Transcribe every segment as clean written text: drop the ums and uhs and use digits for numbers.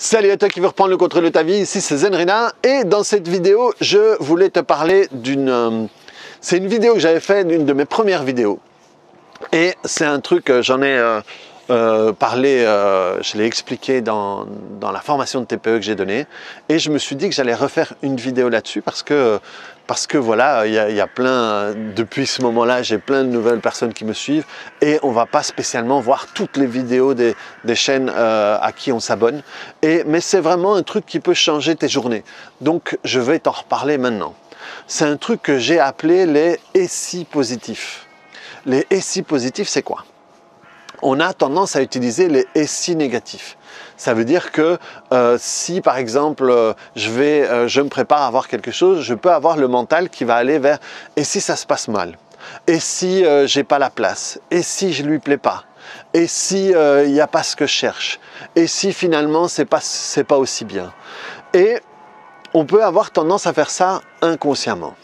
Salut à toi qui veut reprendre le contrôle de ta vie, ici c'est Zenrina et dans cette vidéo je voulais te parler d'une... c'est une vidéo que j'avais fait, une de mes premières vidéos et c'est un truc, j'en ai parlé, je l'ai expliqué dans la formation de TPE que j'ai donnée et je me suis dit que j'allais refaire une vidéo là-dessus parce que voilà, il y a plein, depuis ce moment-là, j'ai plein de nouvelles personnes qui me suivent et on va pas spécialement voir toutes les vidéos des chaînes à qui on s'abonne. Mais c'est vraiment un truc qui peut changer tes journées. Donc, je vais t'en reparler maintenant. C'est un truc que j'ai appelé les « et si » positifs. Les « et si » positifs, c'est quoi? On a tendance à utiliser les « et si » négatifs. Ça veut dire que si par exemple je me prépare à voir quelque chose, je peux avoir le mental qui va aller vers « et si ça se passe mal? Et si j'ai pas la place? Et si je lui plais pas? Et si il n'y a pas ce que je cherche? Et si finalement c'est pas aussi bien ?» Et on peut avoir tendance à faire ça inconsciemment.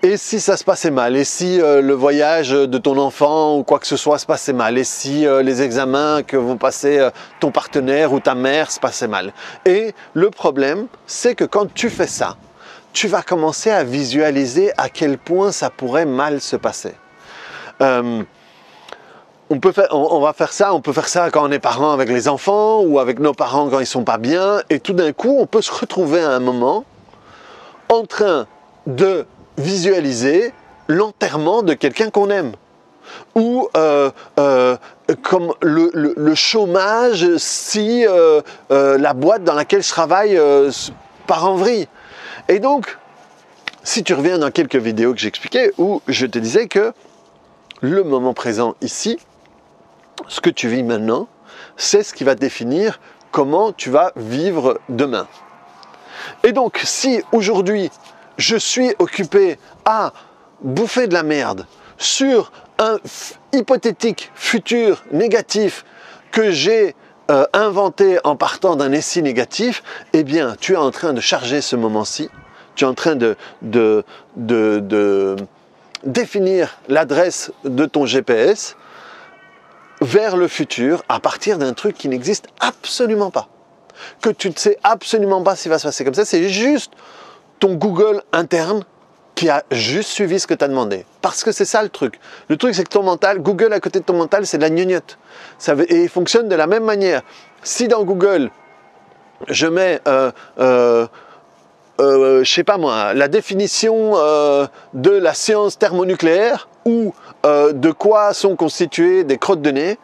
Et si ça se passait mal? Et si le voyage de ton enfant ou quoi que ce soit se passait mal? Et si les examens que vont passer ton partenaire ou ta mère se passaient mal? Et le problème, c'est que quand tu fais ça, tu vas commencer à visualiser à quel point ça pourrait mal se passer. On va faire ça, on peut faire ça quand on est parent avec les enfants ou avec nos parents quand ils sont pas bien. Et tout d'un coup, on peut se retrouver à un moment en train de visualiser l'enterrement de quelqu'un qu'on aime ou comme le chômage si la boîte dans laquelle je travaille part en vrille. Et donc, si tu reviens dans quelques vidéos que j'expliquais où je te disais que le moment présent ici, ce que tu vis maintenant, c'est ce qui va définir comment tu vas vivre demain. Et donc, si aujourd'hui, je suis occupé à bouffer de la merde sur un hypothétique futur négatif que j'ai inventé en partant d'un essai négatif, eh bien, tu es en train de charger ce moment-ci, tu es en train de définir l'adresse de ton GPS vers le futur à partir d'un truc qui n'existe absolument pas. Que tu ne sais absolument pas s'il va se passer comme ça, c'est juste ton Google interne qui a juste suivi ce que tu as demandé. Parce que c'est ça le truc. Le truc, c'est que ton mental, Google à côté de ton mental, c'est de la gnognotte. Et il fonctionne de la même manière. Si dans Google, je mets, je sais pas moi, la définition de la science thermonucléaire ou de quoi sont constituées des crottes de nez,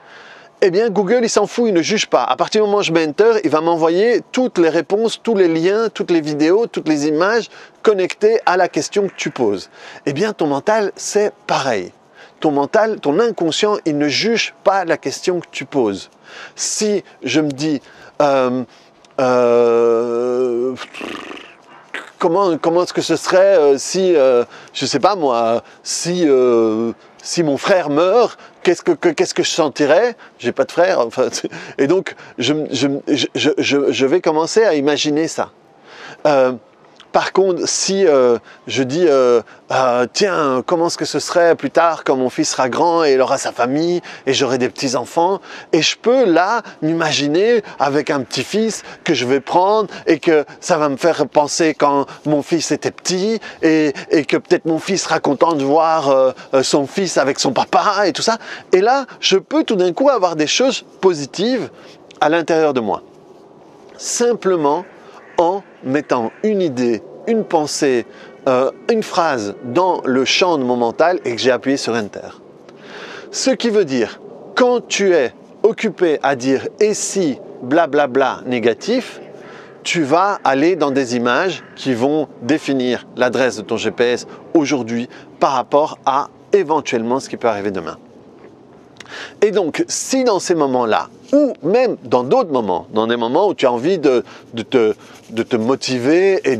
eh bien, Google, il s'en fout, il ne juge pas. À partir du moment où je mets Enter, il va m'envoyer toutes les réponses, tous les liens, toutes les vidéos, toutes les images connectées à la question que tu poses. Eh bien, ton mental, c'est pareil. Ton mental, ton inconscient, il ne juge pas la question que tu poses. Si je me dis... comment est-ce que ce serait si, je sais pas moi, si mon frère meurt, qu'est-ce que je sentirais? J'ai pas de frère, enfin, et donc je vais commencer à imaginer ça. Par contre, si je dis tiens, comment est-ce que ce serait plus tard quand mon fils sera grand et il aura sa famille et j'aurai des petits-enfants, et je peux là m'imaginer avec un petit-fils que je vais prendre et que ça va me faire penser quand mon fils était petit et que peut-être mon fils sera content de voir son fils avec son papa et tout ça. Et là, je peux tout d'un coup avoir des choses positives à l'intérieur de moi. Simplement en mettant une idée, une pensée, une phrase dans le champ de mon mental et que j'ai appuyé sur Enter. Ce qui veut dire, quand tu es occupé à dire « et si blablabla négatif », tu vas aller dans des images qui vont définir l'adresse de ton GPS aujourd'hui par rapport à éventuellement ce qui peut arriver demain. Et donc, si dans ces moments-là, ou même dans d'autres moments, dans des moments où tu as envie de te motiver et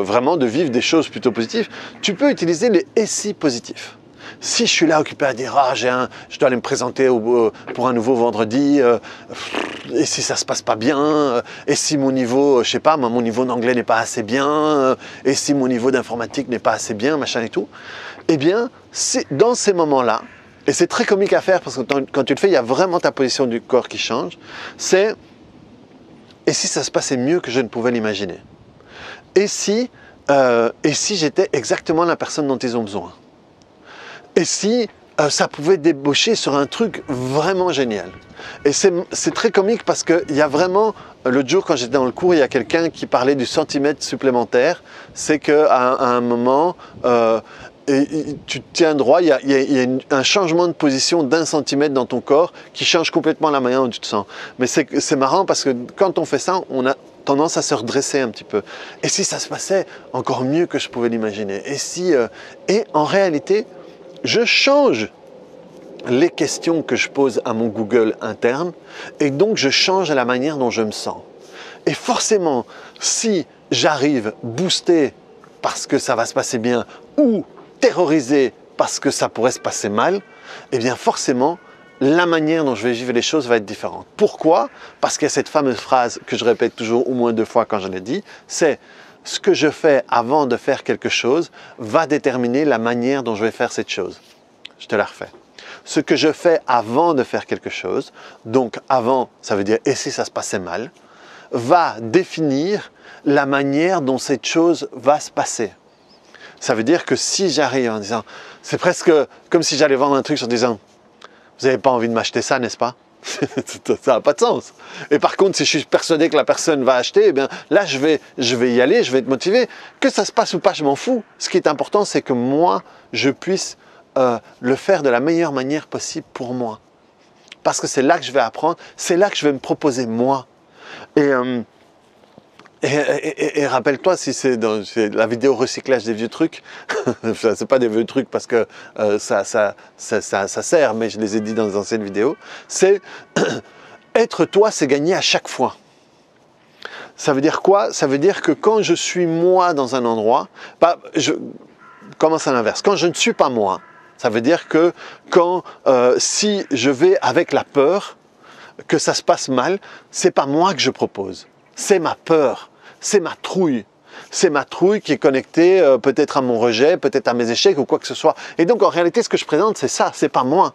vraiment de vivre des choses plutôt positives, tu peux utiliser les « et si » positifs. Si je suis là occupé à dire « ah, je dois aller me présenter pour un nouveau vendredi, et si ça se passe pas bien, et si mon niveau, je sais pas, mon niveau d'anglais n'est pas assez bien, et si mon niveau d'informatique n'est pas assez bien, machin et tout », eh bien, dans ces moments-là, et c'est très comique à faire parce que quand tu le fais, il y a vraiment ta position du corps qui change, c'est et si ça se passait mieux que je ne pouvais l'imaginer? Et si j'étais exactement la personne dont ils ont besoin? Et si ça pouvait débaucher sur un truc vraiment génial? Et c'est très comique parce qu'il y a vraiment, l'autre jour quand j'étais dans le cours, il y a quelqu'un qui parlait du centimètre supplémentaire. C'est qu'à un moment, tu te tiens droit, il y a un changement de position d'1 centimètre dans ton corps qui change complètement la manière dont tu te sens. Mais c'est marrant parce que quand on fait ça, on a tendance à se redresser un petit peu. Et si ça se passait encore mieux que je pouvais l'imaginer? Et en réalité, je change les questions que je pose à mon Google interne et donc je change la manière dont je me sens. Et forcément, si j'arrive boosté parce que ça va se passer bien ou terrorisé parce que ça pourrait se passer mal, eh bien forcément, la manière dont je vais vivre les choses va être différente. Pourquoi? Parce qu'il y a cette fameuse phrase que je répète toujours au moins 2 fois quand je l'ai dit, c'est ce que je fais avant de faire quelque chose va déterminer la manière dont je vais faire cette chose. Je te la refais. Ce que je fais avant de faire quelque chose, donc avant, ça veut dire et si ça se passait mal, va définir la manière dont cette chose va se passer. Ça veut dire que si j'arrive en disant, c'est presque comme si j'allais vendre un truc en disant, vous n'avez pas envie de m'acheter ça, n'est-ce pas? Ça n'a pas de sens. Et par contre, si je suis persuadé que la personne va acheter, eh bien là, je vais y aller, je vais être motivé. Que ça se passe ou pas, je m'en fous. Ce qui est important, c'est que moi, je puisse le faire de la meilleure manière possible pour moi. Parce que c'est là que je vais apprendre, c'est là que je vais me proposer moi. Et rappelle-toi, si c'est la vidéo recyclage des vieux trucs, c'est pas des vieux trucs parce que ça sert, mais je les ai dit dans les anciennes vidéos, c'est être toi, c'est gagner à chaque fois. Ça veut dire quoi? Ça veut dire que quand je suis moi dans un endroit, je commence à l'inverse. Quand je ne suis pas moi, ça veut dire que si je vais avec la peur que ça se passe mal, c'est pas moi que je propose, c'est ma peur, c'est ma trouille. C'est ma trouille qui est connectée peut-être à mon rejet, peut-être à mes échecs ou quoi que ce soit. Et donc en réalité, ce que je présente, c'est ça, c'est pas moi.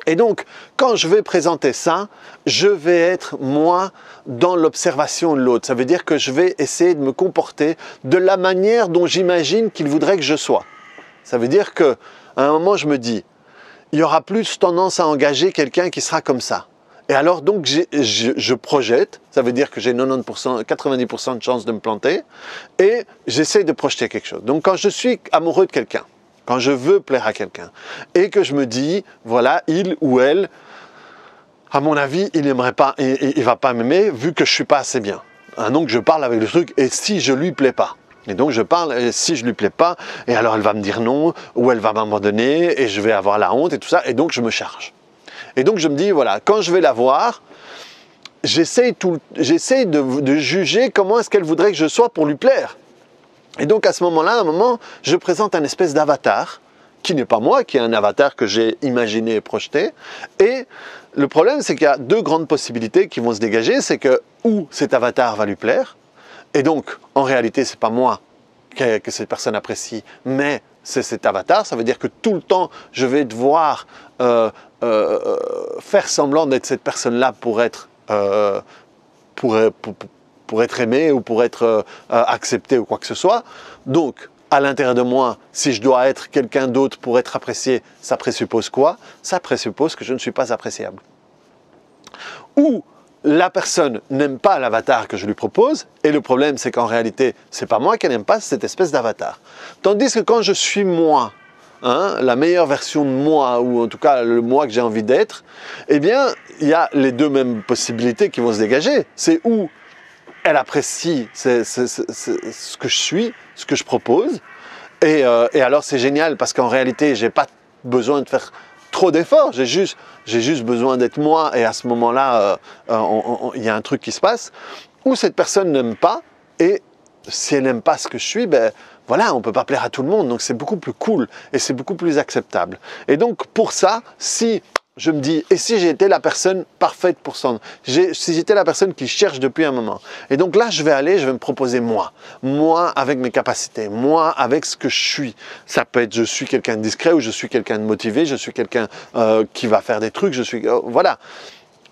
Et donc, quand je vais présenter ça, je vais être moi dans l'observation de l'autre. Ça veut dire que je vais essayer de me comporter de la manière dont j'imagine qu'il voudrait que je sois. Ça veut dire qu'à un moment, je me dis, il y aura plus tendance à engager quelqu'un qui sera comme ça. Et alors, donc, je projette, ça veut dire que j'ai 90%, 90% de chances de me planter, et j'essaie de projeter quelque chose. Donc, quand je suis amoureux de quelqu'un, quand je veux plaire à quelqu'un, et que je me dis, voilà, il ou elle, à mon avis, il n'aimerait pas, il va pas m'aimer, vu que je suis pas assez bien. Hein, donc, je parle avec le truc, et si je lui plais pas? Et donc je parle, et si je lui plais pas, et alors elle va me dire non, ou elle va m'abandonner, et je vais avoir la honte et tout ça, et donc je me charge. Et donc je me dis, voilà, quand je vais la voir, j'essaie de juger comment est-ce qu'elle voudrait que je sois pour lui plaire. Et donc à ce moment-là, à un moment, je présente un espèce d'avatar, qui n'est pas moi, qui est un avatar que j'ai imaginé et projeté. Et le problème, c'est qu'il y a 2 grandes possibilités qui vont se dégager, c'est que ou cet avatar va lui plaire, et donc en réalité, c'est pas moi que cette personne apprécie, mais c'est cet avatar. Ça veut dire que tout le temps, je vais devoir faire semblant d'être cette personne-là pour être aimé ou pour être accepté ou quoi que ce soit. Donc, à l'intérieur de moi, si je dois être quelqu'un d'autre pour être apprécié, ça présuppose quoi? Ça présuppose que je ne suis pas appréciable. Ou la personne n'aime pas l'avatar que je lui propose, et le problème c'est qu'en réalité, c'est pas moi qu'elle n'aime pas, c'est cette espèce d'avatar. Tandis que quand je suis moi, hein, la meilleure version de moi, ou en tout cas le moi que j'ai envie d'être, eh bien, il y a les 2 mêmes possibilités qui vont se dégager. C'est où elle apprécie ce que je suis, ce que je propose, et alors c'est génial parce qu'en réalité, j'ai pas besoin de faire trop d'efforts, j'ai juste besoin d'être moi, et à ce moment-là, il y a un truc qui se passe, où cette personne n'aime pas, et si elle n'aime pas ce que je suis, ben voilà, on ne peut pas plaire à tout le monde, donc c'est beaucoup plus cool, et c'est beaucoup plus acceptable. Et donc pour ça, si je me dis, et si j'étais la personne parfaite pour ça, si j'étais la personne qui cherche depuis un moment, et donc là je vais me proposer moi avec mes capacités, moi avec ce que je suis. Ça peut être je suis quelqu'un de discret, ou je suis quelqu'un de motivé, je suis quelqu'un qui va faire des trucs, voilà.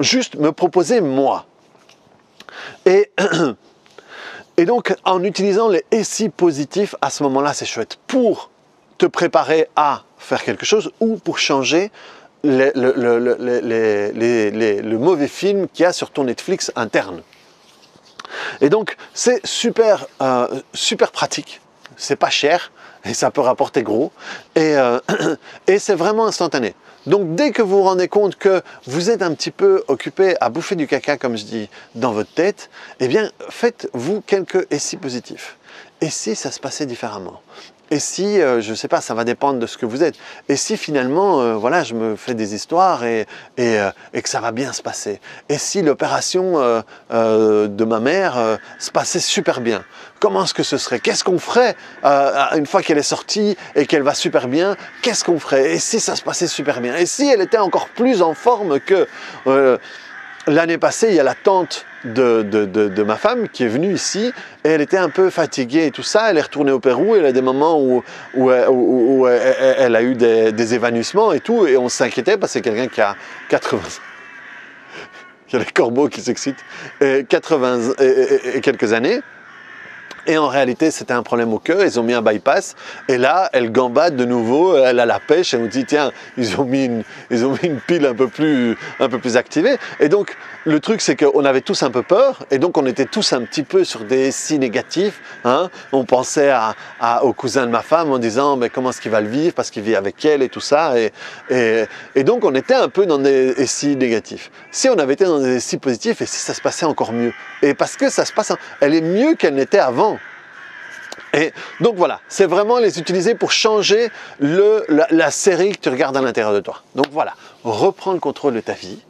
Juste me proposer moi. Et, et donc, en utilisant les « et si » positifs, à ce moment-là, c'est chouette pour te préparer à faire quelque chose ou pour changer le mauvais film qu'il y a sur ton Netflix interne. Et donc, c'est super, super pratique, c'est pas cher et ça peut rapporter gros et c'est vraiment instantané. Donc, dès que vous vous rendez compte que vous êtes un petit peu occupé à bouffer du caca, comme je dis, dans votre tête, eh bien, faites-vous quelques « et si » positifs. Et si ça se passait différemment? Et si, je ne sais pas, ça va dépendre de ce que vous êtes. Et si finalement, voilà, je me fais des histoires et que ça va bien se passer. Et si l'opération de ma mère se passait super bien. Comment est-ce que ce serait? Qu'est-ce qu'on ferait une fois qu'elle est sortie et qu'elle va super bien? Qu'est-ce qu'on ferait? Et si ça se passait super bien? Et si elle était encore plus en forme que... L'année passée, il y a la tante de ma femme qui est venue ici et elle était un peu fatiguée et tout ça. Elle est retournée au Pérou. Elle a des moments où elle a eu des évanouissements et tout. Et on s'inquiétait parce que c'est quelqu'un qui a 80... Il y a les corbeaux qui s'excitent. 80 et quelques années. Et en réalité, c'était un problème au cœur, ils ont mis un bypass, et là, elle gambade de nouveau, elle a la pêche, et on dit, tiens, ils ont mis une pile un peu plus activée. Et donc, le truc, c'est qu'on avait tous un peu peur, et donc on était tous un petit peu sur des si négatifs. Hein. On pensait au cousin de ma femme en disant, mais comment est-ce qu'il va le vivre, parce qu'il vit avec elle et tout ça. Et donc, on était un peu dans des si négatifs. Si on avait été dans des si positifs, et si ça se passait encore mieux. Et parce que ça se passe, elle est mieux qu'elle n'était avant. Et donc voilà, c'est vraiment les utiliser pour changer la série que tu regardes à l'intérieur de toi. Donc voilà, reprends le contrôle de ta vie.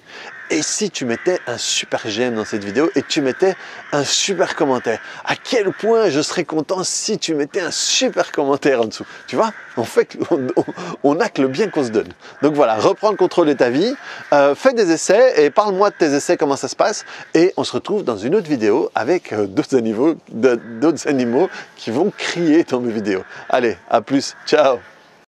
Et si tu mettais un super j'aime dans cette vidéo et tu mettais un super commentaire, à quel point je serais content si tu mettais un super commentaire en dessous. Tu vois, on n'a que le bien qu'on se donne. Donc voilà, reprends le contrôle de ta vie, fais des essais et parle-moi de tes essais, comment ça se passe. Et on se retrouve dans une autre vidéo avec d'autres animaux qui vont crier dans mes vidéos. Allez, à plus, ciao!